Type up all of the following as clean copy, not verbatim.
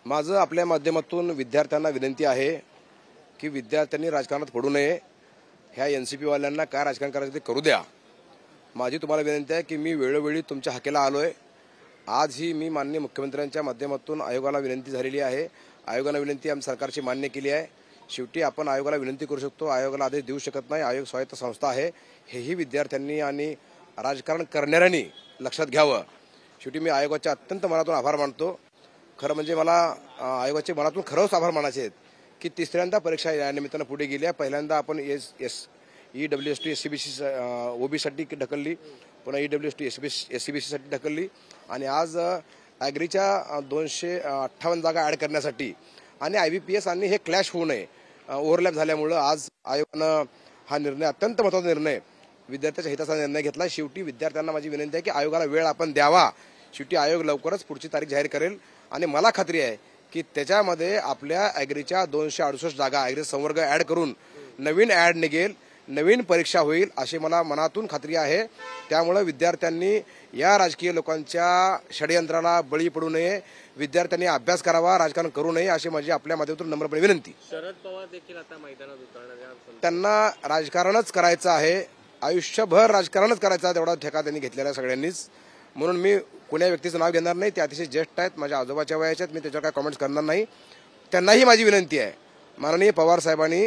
माझं आपल्या माध्यमातून विद्यार्थ्यांना विनंती आहे की विद्यार्थ्यांनी राजकारणात पडू नये। ह्या एनसीपी वाल्यांना काय राजकारण करायचं ते करू द्या। माझी तुम्हाला विनंती आहे की मी वेळोवेळी तुमच्या हाकेला आलोय। आजही मी माननीय मुख्यमंत्र्यांच्या माध्यमातून आयोगाला विनंती झालेली आहे। आयोगाने विनंती आम्ही सरकारची मान्य केली आहे। शेवटी आपण आयोगाला विनंती करू शकतो, आयोगाला आदेश देऊ शकत नाही। आयोग स्वायत्त संस्था आहे, हेही विद्यार्थ्यांनी आणि राजकारण करणाऱ्यांनी लक्षात घ्यावं। शेवटी मी आयोगाचे अत्यंत मनातून आभार मानतो। खरं म्हणजे मला आयोगाचे मनातून खरंच आभार मानायचे आहेत की तिसऱ्यांदा परीक्षा या निमित्तानं पुढे गेल्या। पहिल्यांदा आपण EWST SCBC ओबीसाठी ढकलली, पुन्हा EWST SCBC साठी ढकलली आणि आज ॲग्रीच्या 258 जागा ॲड करण्यासाठी आणि IBPS आणि हे क्लॅश होऊ नये, ओव्हरलॅप झाल्यामुळं आज आयोगानं हा निर्णय, अत्यंत महत्त्वाचा निर्णय, विद्यार्थ्याच्या हिताचा निर्णय घेतला। शेवटी विद्यार्थ्यांना माझी विनंती आहे की आयोगाला वेळ आपण द्यावा। शेवटी आयोग लवकरच पुढची तारीख जाहीर करेल आणि मला खात्री आहे की त्याच्यामध्ये आपल्या ॲग्रीच्या 268 जागा ॲग्री संवर्ग ॲड करून नवीन ॲड निघेल, नवीन परीक्षा होईल अशी मला मनातून खात्री आहे। त्यामुळे विद्यार्थ्यांनी या राजकीय लोकांच्या षडयंत्राला बळी पडू नये, विद्यार्थ्यांनी अभ्यास करावा, राजकारण करू नये अशी माझी आपल्या माध्यमातून नम्रपणे विनंती। शरद पवार देखील आता मैदानात उतरणार, त्यांना राजकारणच करायचं आहे, आयुष्यभर राजकारणच करायचं, तेवढा ठेका त्यांनी घेतलेला सगळ्यांनीच। म्हणून मी कुण्या व्यक्तीचं नाव घेणार नाही, ते अतिशय ज्येष्ठ आहेत, माझ्या आजोबाच्या वयाचे आहेत, मी त्याच्यावर काय कमेंट्स करणार नाही। त्यांनाही माझी विनंती आहे, माननीय पवार साहेबांनी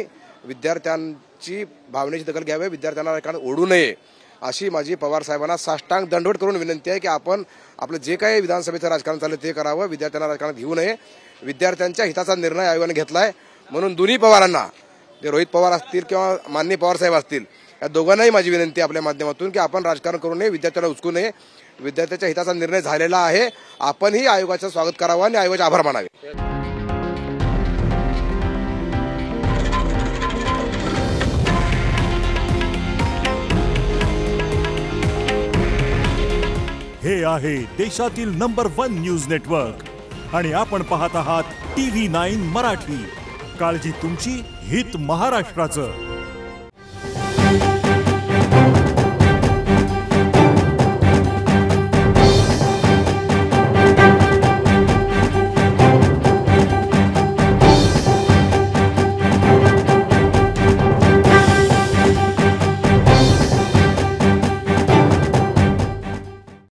विद्यार्थ्यांची भावनेची दखल घ्यावी, विद्यार्थ्यांना राजकारणात ओढू नये अशी माझी पवार साहेबांना साष्टांग दंडवत करून विनंती आहे की आपण आपलं जे काही विधानसभेचं राजकारण चाललं ते करावं, विद्यार्थ्यांना राजकारणात घेऊ नये। विद्यार्थ्यांच्या हिताचा निर्णय आयोगाने घेतलाय, म्हणून दोन्ही पवारांना, ते रोहित पवार असतील किंवा माननीय पवार साहेब असतील, या दोघांनाही माझी विनंती आपल्या माध्यमातून की आपण राजकारण करू नये, विद्यार्थ्याला उचकू नये। विद्यार्थ्याच्या हिताचा निर्णय झालेला आहे, आपणही आयोगाचं स्वागत करावं आणि आयोगाचे आभार मानावे। हे आहे देशातील नंबर 1 न्यूज नेटवर्क आणि आपण पाहत आहात TV9 मराठी। काळजी तुमची, हित महाराष्ट्राचं।